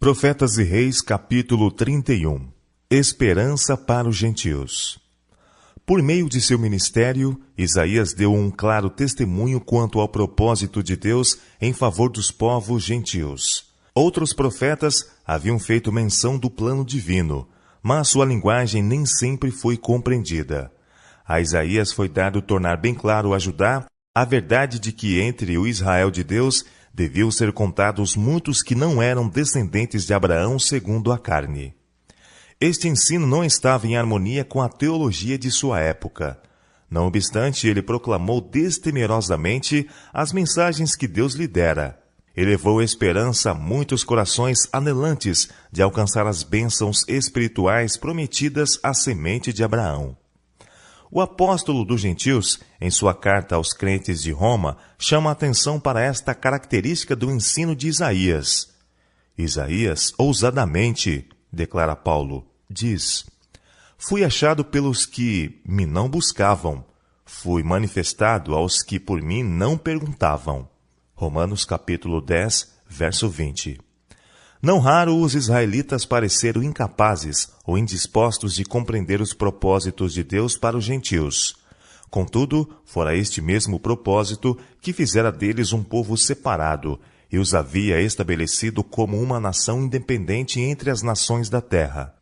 Profetas e Reis, capítulo 31. Esperança para os gentios. Por meio de seu ministério, Isaías deu um claro testemunho quanto ao propósito de Deus em favor dos povos gentios. Outros profetas haviam feito menção do plano divino, mas sua linguagem nem sempre foi compreendida. A Isaías foi dado tornar bem claro a Judá a verdade de que entre o Israel de Deus deviam ser contados muitos que não eram descendentes de Abraão segundo a carne. Este ensino não estava em harmonia com a teologia de sua época. Não obstante, ele proclamou destemerosamente as mensagens que Deus lhe dera. Elevou esperança a muitos corações anelantes de alcançar as bênçãos espirituais prometidas à semente de Abraão. O apóstolo dos gentios, em sua carta aos crentes de Roma, chama a atenção para esta característica do ensino de Isaías. Isaías, ousadamente, declara Paulo, diz: fui achado pelos que me não buscavam, fui manifestado aos que por mim não perguntavam. Romanos capítulo 10, verso 20. Não raro os israelitas pareceram incapazes ou indispostos de compreender os propósitos de Deus para os gentios. Contudo, fora este mesmo propósito que fizera deles um povo separado e os havia estabelecido como uma nação independente entre as nações da terra.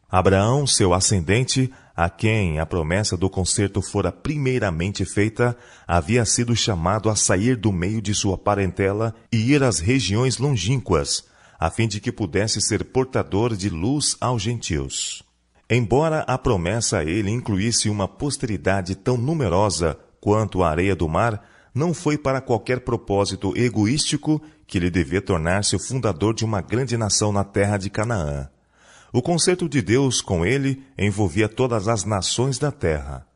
Abraão, seu ascendente, a quem a promessa do concerto fora primeiramente feita, havia sido chamado a sair do meio de sua parentela e ir às regiões longínquas, a fim de que pudesse ser portador de luz aos gentios. Embora a promessa a ele incluísse uma posteridade tão numerosa quanto a areia do mar, não foi para qualquer propósito egoístico que ele devia tornar-se o fundador de uma grande nação na terra de Canaã. O concerto de Deus com ele envolvia todas as nações da terra.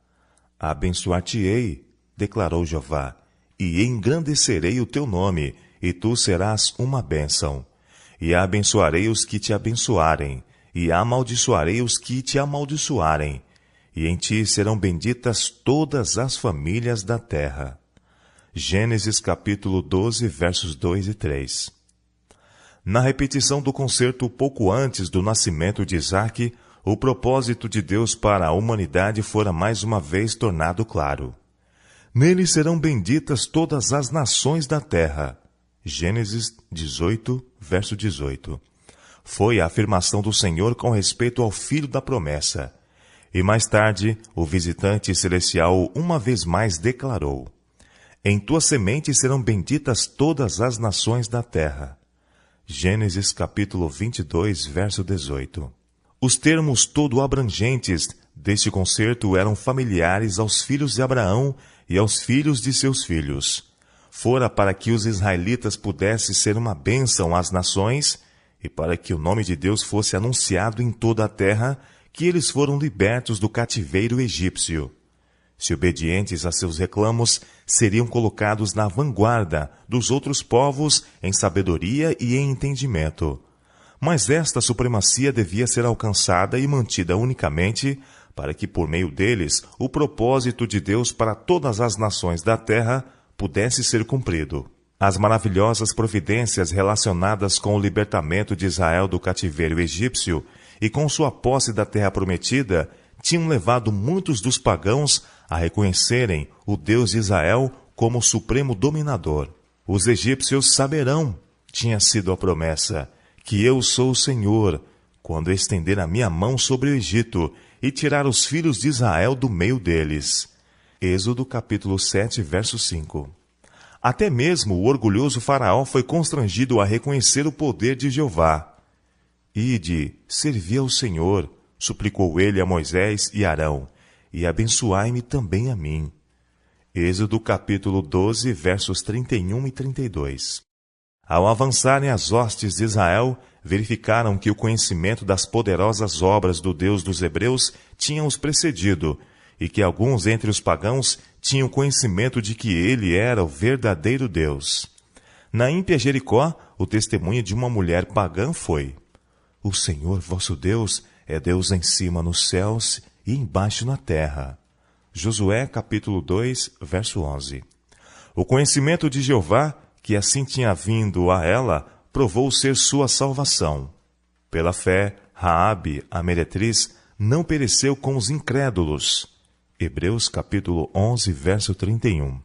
Abençoar-te-ei, declarou Jeová, e engrandecerei o teu nome, e tu serás uma bênção. E abençoarei os que te abençoarem, e amaldiçoarei os que te amaldiçoarem, e em ti serão benditas todas as famílias da terra. Gênesis capítulo 12, versos 2 e 3. Na repetição do concerto pouco antes do nascimento de Isaque, o propósito de Deus para a humanidade fora mais uma vez tornado claro. Nele serão benditas todas as nações da terra. Gênesis 18, verso 18. Foi a afirmação do Senhor com respeito ao filho da promessa. E mais tarde, o visitante celestial uma vez mais declarou: em tua semente serão benditas todas as nações da terra. Gênesis capítulo 22, verso 18. Os termos todo abrangentes deste concerto eram familiares aos filhos de Abraão e aos filhos de seus filhos. Fora para que os israelitas pudessem ser uma bênção às nações e para que o nome de Deus fosse anunciado em toda a terra, que eles foram libertos do cativeiro egípcio. Se obedientes a seus reclamos, seriam colocados na vanguarda dos outros povos em sabedoria e em entendimento. Mas esta supremacia devia ser alcançada e mantida unicamente para que, por meio deles, o propósito de Deus para todas as nações da terra pudesse ser cumprido. As maravilhosas providências relacionadas com o libertamento de Israel do cativeiro egípcio e com sua posse da terra prometida tinham levado muitos dos pagãos a reconhecerem o Deus de Israel como o supremo dominador. Os egípcios saberão, tinha sido a promessa, que eu sou o Senhor, quando estender a minha mão sobre o Egito e tirar os filhos de Israel do meio deles. Êxodo capítulo 7, verso 5. Até mesmo o orgulhoso faraó foi constrangido a reconhecer o poder de Jeová. Ide, servi ao Senhor, suplicou ele a Moisés e Arão, e abençoai-me também a mim. Êxodo capítulo 12, versos 31 e 32. Ao avançarem as hostes de Israel, verificaram que o conhecimento das poderosas obras do Deus dos Hebreus tinha os precedido, e que alguns entre os pagãos tinham conhecimento de que ele era o verdadeiro Deus. Na ímpia Jericó, o testemunho de uma mulher pagã foi: o Senhor vosso Deus é Deus em cima nos céus e embaixo na terra. Josué capítulo 2, verso 11. O conhecimento de Jeová, que assim tinha vindo a ela, provou ser sua salvação. Pela fé, Raabe, a meretriz, não pereceu com os incrédulos. Hebreus capítulo 11, verso 31.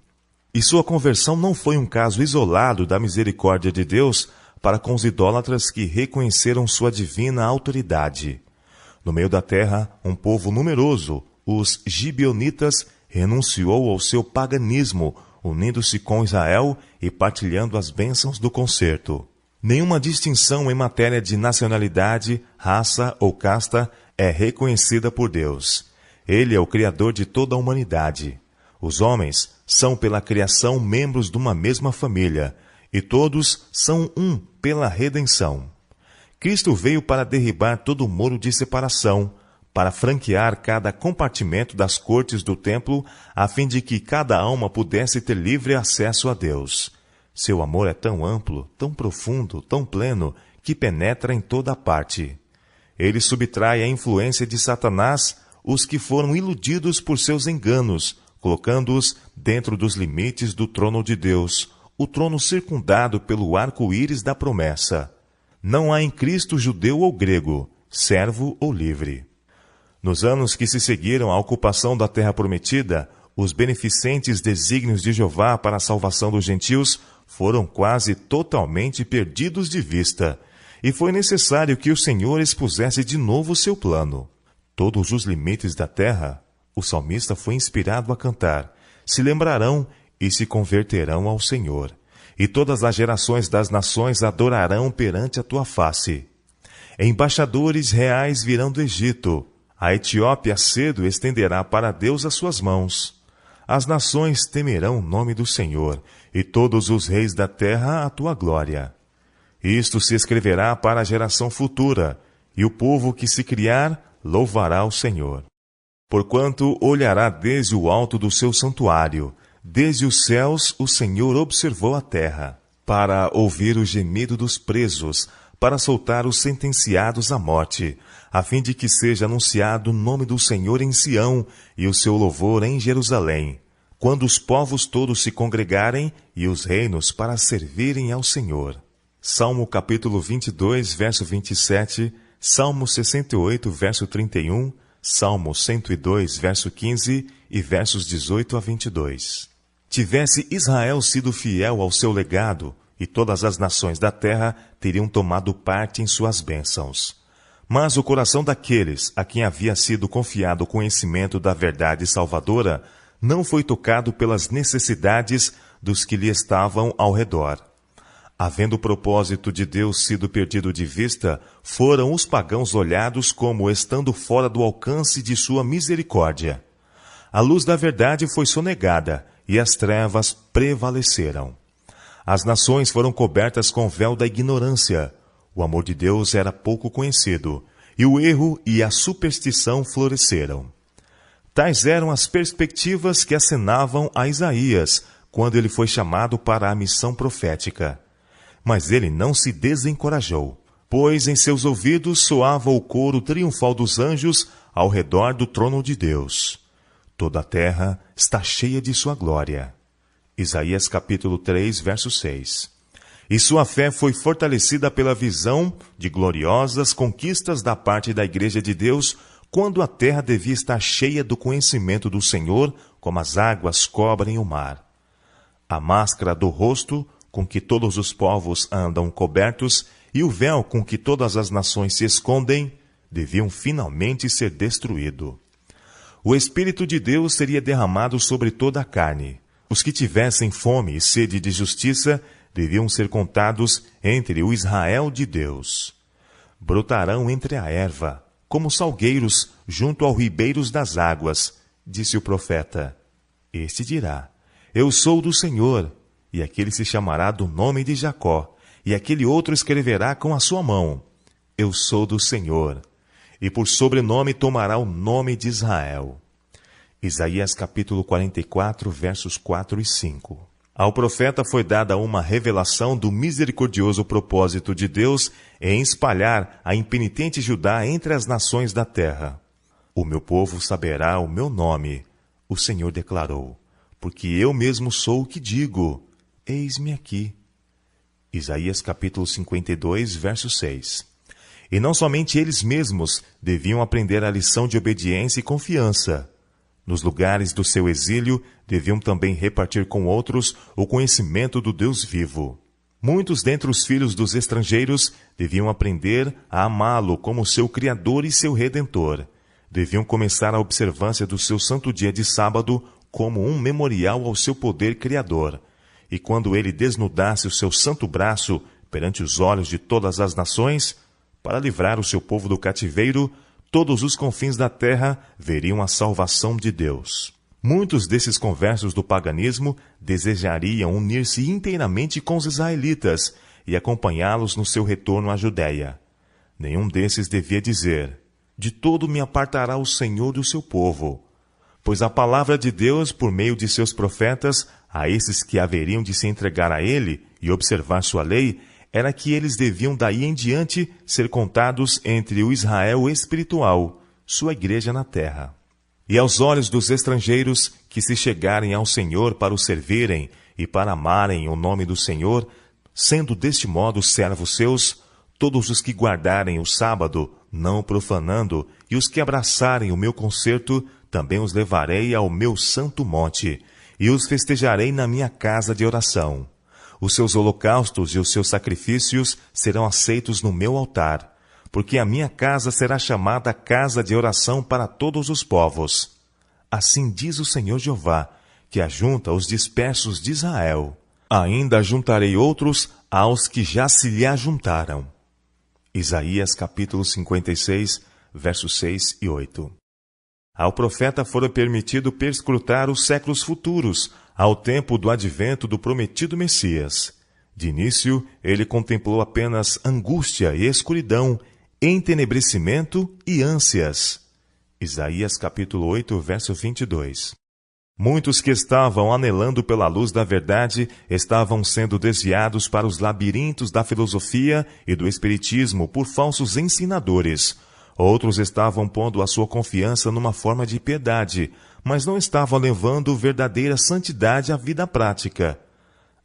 E sua conversão não foi um caso isolado da misericórdia de Deus para com os idólatras que reconheceram sua divina autoridade. No meio da terra, um povo numeroso, os gibeonitas, renunciou ao seu paganismo, unindo-se com Israel e partilhando as bênçãos do concerto. Nenhuma distinção em matéria de nacionalidade, raça ou casta é reconhecida por Deus. Ele é o Criador de toda a humanidade. Os homens são pela criação membros de uma mesma família, e todos são um pela redenção. Cristo veio para derribar todo o muro de separação, para franquear cada compartimento das cortes do templo, a fim de que cada alma pudesse ter livre acesso a Deus. Seu amor é tão amplo, tão profundo, tão pleno, que penetra em toda parte. Ele subtrai à influência de Satanás os que foram iludidos por seus enganos, colocando-os dentro dos limites do trono de Deus, o trono circundado pelo arco-íris da promessa. Não há em Cristo judeu ou grego, servo ou livre. Nos anos que se seguiram à ocupação da terra prometida, os beneficentes desígnios de Jeová para a salvação dos gentios foram quase totalmente perdidos de vista, e foi necessário que o Senhor expusesse de novo seu plano. Todos os limites da terra, o salmista foi inspirado a cantar, se lembrarão e se converterão ao Senhor, e todas as gerações das nações adorarão perante a tua face. Embaixadores reais virão do Egito, a Etiópia cedo estenderá para Deus as suas mãos. As nações temerão o nome do Senhor, e todos os reis da terra a tua glória. Isto se escreverá para a geração futura, e o povo que se criar louvará o Senhor. Porquanto olhará desde o alto do seu santuário, desde os céus o Senhor observou a terra, para ouvir o gemido dos presos, para soltar os sentenciados à morte, a fim de que seja anunciado o nome do Senhor em Sião e o seu louvor em Jerusalém, quando os povos todos se congregarem e os reinos para servirem ao Senhor. Salmo capítulo 22, verso 27, Salmo 68, verso 31, Salmo 102, verso 15 e versos 18 a 22. Tivesse Israel sido fiel ao seu legado, e todas as nações da terra teriam tomado parte em suas bênçãos. Mas o coração daqueles a quem havia sido confiado o conhecimento da verdade salvadora não foi tocado pelas necessidades dos que lhe estavam ao redor. Havendo o propósito de Deus sido perdido de vista, foram os pagãos olhados como estando fora do alcance de sua misericórdia. A luz da verdade foi sonegada, e as trevas prevaleceram. As nações foram cobertas com o véu da ignorância. O amor de Deus era pouco conhecido, e o erro e a superstição floresceram. Tais eram as perspectivas que acenavam a Isaías, quando ele foi chamado para a missão profética. Mas ele não se desencorajou, pois em seus ouvidos soava o coro triunfal dos anjos ao redor do trono de Deus. Toda a terra está cheia de sua glória. Isaías capítulo 3, verso 6. E sua fé foi fortalecida pela visão de gloriosas conquistas da parte da Igreja de Deus, quando a terra devia estar cheia do conhecimento do Senhor, como as águas cobrem o mar. A máscara do rosto, com que todos os povos andam cobertos, e o véu com que todas as nações se escondem, deviam finalmente ser destruídos. O Espírito de Deus seria derramado sobre toda a carne. Os que tivessem fome e sede de justiça deviam ser contados entre o Israel de Deus. Brotarão entre a erva, como salgueiros junto aos ribeiros das águas, disse o profeta. Este dirá, eu sou do Senhor, e aquele se chamará do nome de Jacó, e aquele outro escreverá com a sua mão, eu sou do Senhor, e por sobrenome tomará o nome de Israel. Isaías capítulo 44, versos 4 e 5. Ao profeta foi dada uma revelação do misericordioso propósito de Deus em espalhar a impenitente Judá entre as nações da terra. O meu povo saberá o meu nome, o Senhor declarou, porque eu mesmo sou o que digo, eis-me aqui. Isaías capítulo 52, verso 6. E não somente eles mesmos deviam aprender a lição de obediência e confiança. Nos lugares do seu exílio, deviam também repartir com outros o conhecimento do Deus vivo. Muitos dentre os filhos dos estrangeiros deviam aprender a amá-lo como seu Criador e seu Redentor. Deviam começar a observância do seu santo dia de sábado como um memorial ao seu poder criador. E quando ele desnudasse o seu santo braço perante os olhos de todas as nações, para livrar o seu povo do cativeiro, todos os confins da terra veriam a salvação de Deus. Muitos desses conversos do paganismo desejariam unir-se inteiramente com os israelitas e acompanhá-los no seu retorno à Judéia. Nenhum desses devia dizer: de todo me apartará o Senhor do seu povo. Pois a palavra de Deus, por meio de seus profetas, a esses que haveriam de se entregar a ele e observar sua lei, era que eles deviam daí em diante ser contados entre o Israel espiritual, sua igreja na terra. E aos olhos dos estrangeiros que se chegarem ao Senhor para o servirem e para amarem o nome do Senhor, sendo deste modo servos seus, todos os que guardarem o sábado, não o profanando, e os que abraçarem o meu concerto, também os levarei ao meu santo monte, e os festejarei na minha casa de oração. Os seus holocaustos e os seus sacrifícios serão aceitos no meu altar, porque a minha casa será chamada casa de oração para todos os povos. Assim diz o Senhor Jeová, que ajunta os dispersos de Israel. Ainda ajuntarei outros aos que já se lhe ajuntaram. Isaías capítulo 56, versos 6 e 8. Ao profeta fora permitido perscrutar os séculos futuros, ao tempo do advento do prometido Messias. De início, ele contemplou apenas angústia e escuridão, entenebrecimento e ânsias. Isaías capítulo 8, verso 22. Muitos que estavam anelando pela luz da verdade estavam sendo desviados para os labirintos da filosofia e do espiritismo por falsos ensinadores. Outros estavam pondo a sua confiança numa forma de piedade, mas não estavam levando verdadeira santidade à vida prática.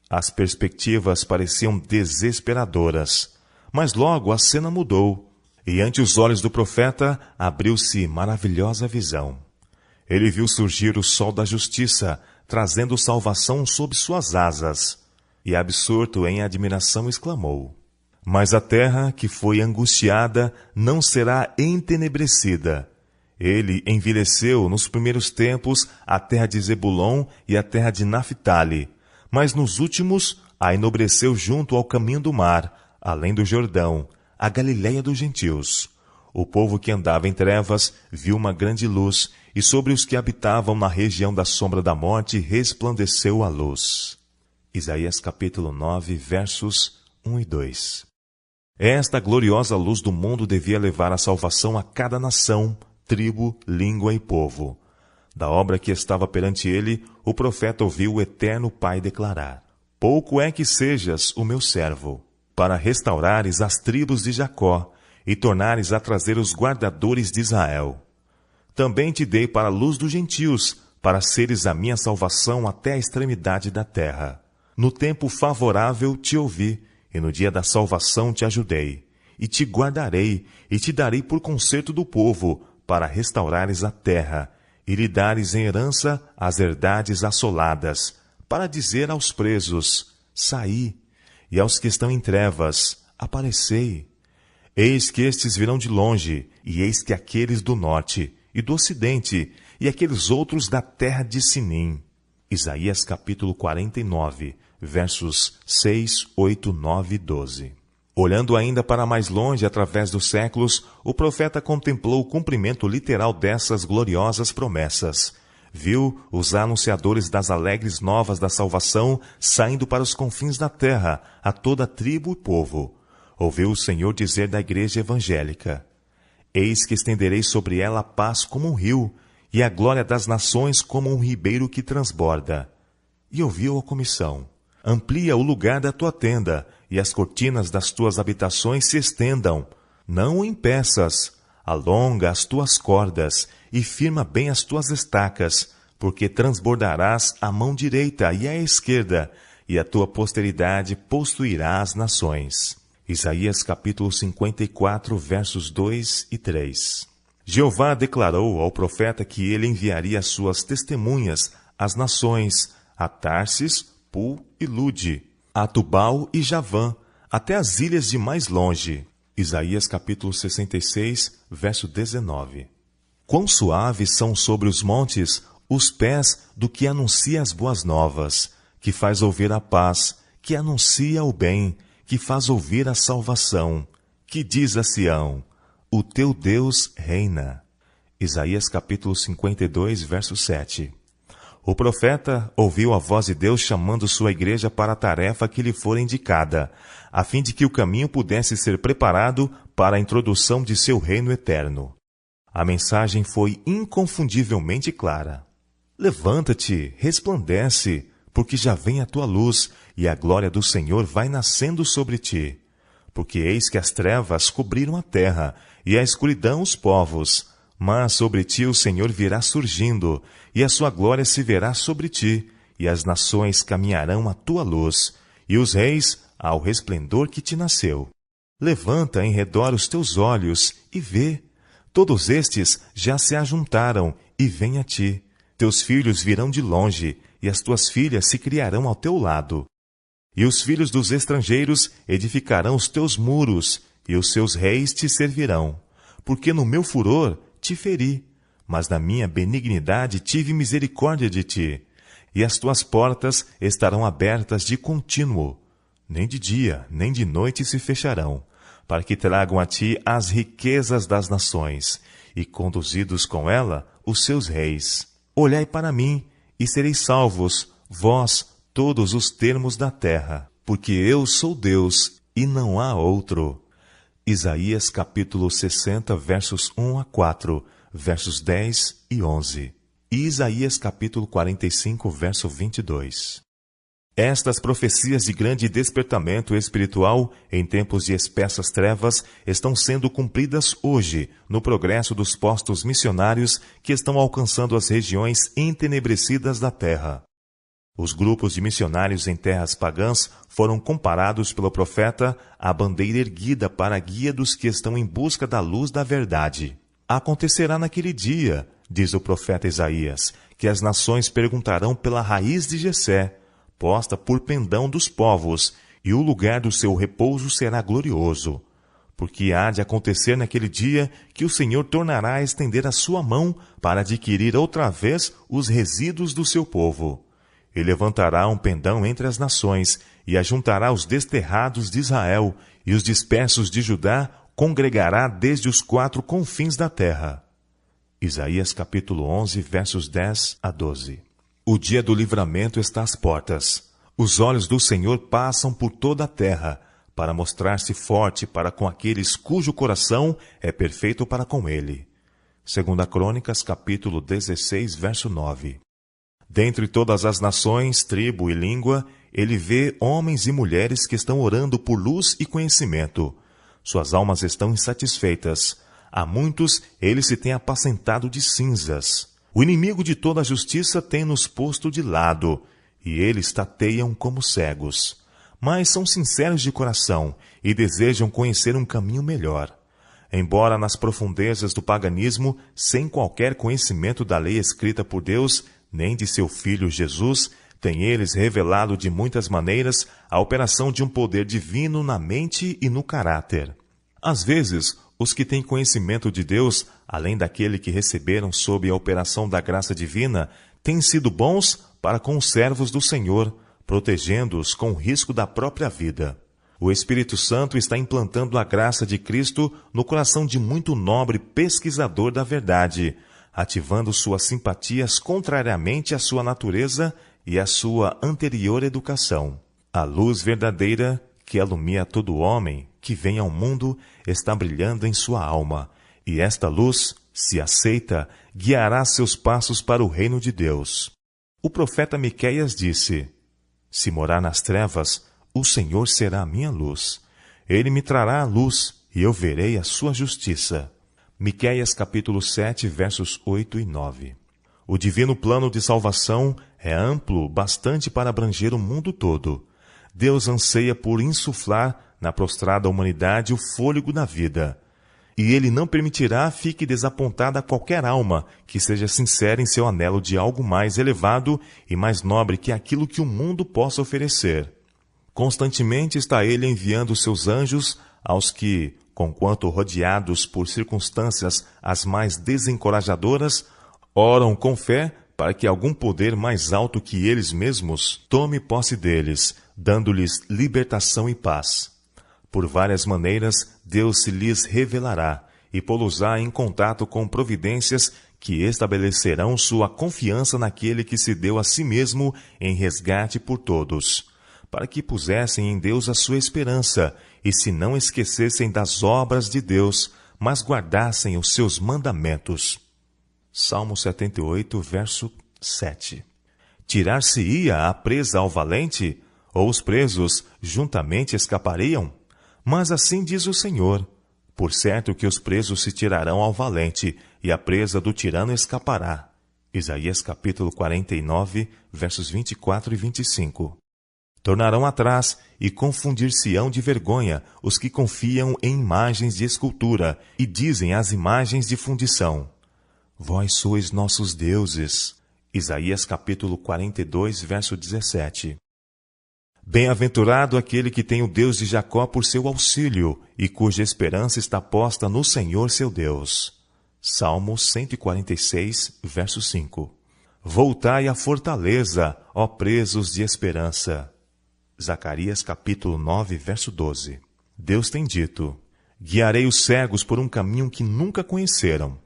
As perspectivas pareciam desesperadoras, mas logo a cena mudou, e ante os olhos do profeta abriu-se maravilhosa visão. Ele viu surgir o sol da justiça, trazendo salvação sob suas asas, e absorto em admiração exclamou: mas a terra que foi angustiada não será entenebrecida. Ele envileceu nos primeiros tempos a terra de Zebulon e a terra de Naphtali, mas nos últimos a enobreceu junto ao caminho do mar, além do Jordão, a Galiléia dos gentios. O povo que andava em trevas viu uma grande luz, e sobre os que habitavam na região da sombra da morte resplandeceu a luz. Isaías capítulo 9, versos 1 e 2. Esta gloriosa luz do mundo devia levar a salvação a cada nação, tribo, língua e povo. Da obra que estava perante ele, o profeta ouviu o eterno Pai declarar: pouco é que sejas o meu servo, para restaurares as tribos de Jacó, e tornares a trazer os guardadores de Israel. Também te dei para a luz dos gentios, para seres a minha salvação até a extremidade da terra. No tempo favorável te ouvi, e no dia da salvação te ajudei. E te guardarei, e te darei por conserto do povo, para restaurares a terra, e lhe dares em herança as herdades assoladas, para dizer aos presos: saí, e aos que estão em trevas: aparecei. Eis que estes virão de longe, e eis que aqueles do norte, e do ocidente, e aqueles outros da terra de Sinim. Isaías capítulo 49, versos 6, 8, 9 e 12. Olhando ainda para mais longe através dos séculos, o profeta contemplou o cumprimento literal dessas gloriosas promessas. Viu os anunciadores das alegres novas da salvação saindo para os confins da terra, a toda tribo e povo. Ouviu o Senhor dizer da igreja evangélica: eis que estenderei sobre ela a paz como um rio, e a glória das nações como um ribeiro que transborda. E ouviu a comissão: amplia o lugar da tua tenda, e as cortinas das tuas habitações se estendam. Não o impeças, alonga as tuas cordas, e firma bem as tuas estacas, porque transbordarás a mão direita e a esquerda, e a tua posteridade possuirá as nações. Isaías capítulo 54, versos 2 e 3. Jeová declarou ao profeta que ele enviaria as suas testemunhas às nações, a Tarsis, Pul e Lude, a Tubal e Javã, até as ilhas de mais longe. Isaías capítulo 66, verso 19. Quão suaves são sobre os montes os pés do que anuncia as boas novas, que faz ouvir a paz, que anuncia o bem, que faz ouvir a salvação, que diz a Sião: o teu Deus reina. Isaías capítulo 52, verso 7. O profeta ouviu a voz de Deus chamando sua igreja para a tarefa que lhe fora indicada, a fim de que o caminho pudesse ser preparado para a introdução de seu reino eterno. A mensagem foi inconfundivelmente clara. Levanta-te, resplandece, porque já vem a tua luz, e a glória do Senhor vai nascendo sobre ti. Porque eis que as trevas cobriram a terra, e a escuridão os povos. Mas sobre ti o Senhor virá surgindo, e a sua glória se verá sobre ti, e as nações caminharão à tua luz, e os reis ao resplendor que te nasceu. Levanta em redor os teus olhos, e vê. Todos estes já se ajuntaram, e vêm a ti. Teus filhos virão de longe, e as tuas filhas se criarão ao teu lado. E os filhos dos estrangeiros edificarão os teus muros, e os seus reis te servirão. Porque no meu furor te feri, mas na minha benignidade tive misericórdia de ti. E as tuas portas estarão abertas de contínuo. Nem de dia, nem de noite se fecharão, para que tragam a ti as riquezas das nações, e conduzidos com ela os seus reis. Olhai para mim, e sereis salvos, vós, todos os termos da terra, porque eu sou Deus, e não há outro. Isaías capítulo 60, versos 1 a 4, versos 10 e 11. E Isaías capítulo 45, verso 22. Estas profecias de grande despertamento espiritual em tempos de espessas trevas estão sendo cumpridas hoje no progresso dos postos missionários que estão alcançando as regiões entenebrecidas da terra. Os grupos de missionários em terras pagãs foram comparados pelo profeta à bandeira erguida para a guia dos que estão em busca da luz da verdade. Acontecerá naquele dia, diz o profeta Isaías, que as nações perguntarão pela raiz de Jessé, posta por pendão dos povos, e o lugar do seu repouso será glorioso. Porque há de acontecer naquele dia que o Senhor tornará a estender a sua mão para adquirir outra vez os resíduos do seu povo. E levantará um pendão entre as nações, e ajuntará os desterrados de Israel, e os dispersos de Judá congregará desde os 4 confins da terra. Isaías capítulo 11, versos 10 a 12. O dia do livramento está às portas. Os olhos do Senhor passam por toda a terra, para mostrar-se forte para com aqueles cujo coração é perfeito para com ele. 2 Crônicas, capítulo 16, verso 9. Dentre todas as nações, tribo e língua, ele vê homens e mulheres que estão orando por luz e conhecimento. Suas almas estão insatisfeitas. A muitos ele se tem apacentado de cinzas. O inimigo de toda a justiça tem nos posto de lado, e eles tateiam como cegos. Mas são sinceros de coração e desejam conhecer um caminho melhor. Embora nas profundezas do paganismo, sem qualquer conhecimento da lei escrita por Deus, nem de seu Filho Jesus, têm eles revelado de muitas maneiras a operação de um poder divino na mente e no caráter. Às vezes, os que têm conhecimento de Deus, além daquele que receberam sob a operação da graça divina, têm sido bons para com os servos do Senhor, protegendo-os com o risco da própria vida. O Espírito Santo está implantando a graça de Cristo no coração de muito nobre pesquisador da verdade, ativando suas simpatias contrariamente à sua natureza e à sua anterior educação. A luz verdadeira, que alumia todo homem que vem ao mundo, está brilhando em sua alma, e esta luz, se aceita, guiará seus passos para o reino de Deus. O profeta Miqueias disse: Se morar nas trevas, o Senhor será a minha luz. Ele me trará a luz, e eu verei a sua justiça. Miqueias capítulo 7, versos 8 e 9. O divino plano de salvação É amplo bastante para abranger o mundo todo. Deus anseia por insuflar na prostrada humanidade o fôlego da vida. E Ele não permitirá fique desapontada qualquer alma que seja sincera em seu anelo de algo mais elevado e mais nobre que aquilo que o mundo possa oferecer. Constantemente está Ele enviando seus anjos aos que, conquanto rodeados por circunstâncias as mais desencorajadoras, oram com fé para que algum poder mais alto que eles mesmos tome posse deles, dando-lhes libertação e paz. Por várias maneiras, Deus se lhes revelará e pô-los-á em contato com providências que estabelecerão sua confiança naquele que se deu a si mesmo em resgate por todos, para que pusessem em Deus a sua esperança e se não esquecessem das obras de Deus, mas guardassem os seus mandamentos. Salmo 78, verso 7. Tirar-se-ia a presa ao valente, ou os presos juntamente escapariam? Mas assim diz o Senhor: por certo que os presos se tirarão ao valente, e a presa do tirano escapará. Isaías capítulo 49, versos 24 e 25. Tornarão atrás e confundir-se-ão de vergonha os que confiam em imagens de escultura e dizem às imagens de fundição: vós sois nossos deuses. Isaías capítulo 42, verso 17. Bem-aventurado aquele que tem o Deus de Jacó por seu auxílio e cuja esperança está posta no Senhor seu Deus. Salmo 146, verso 5. Voltai à fortaleza, ó presos de esperança. Zacarias capítulo 9, verso 12. Deus tem dito: guiarei os cegos por um caminho que nunca conheceram.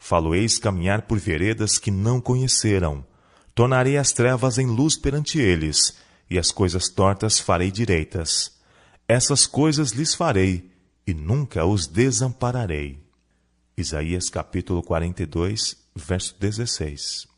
Falo-eis caminhar por veredas que não conheceram. Tornarei as trevas em luz perante eles, e as coisas tortas farei direitas. Essas coisas lhes farei, e nunca os desampararei. Isaías capítulo 42, verso 16.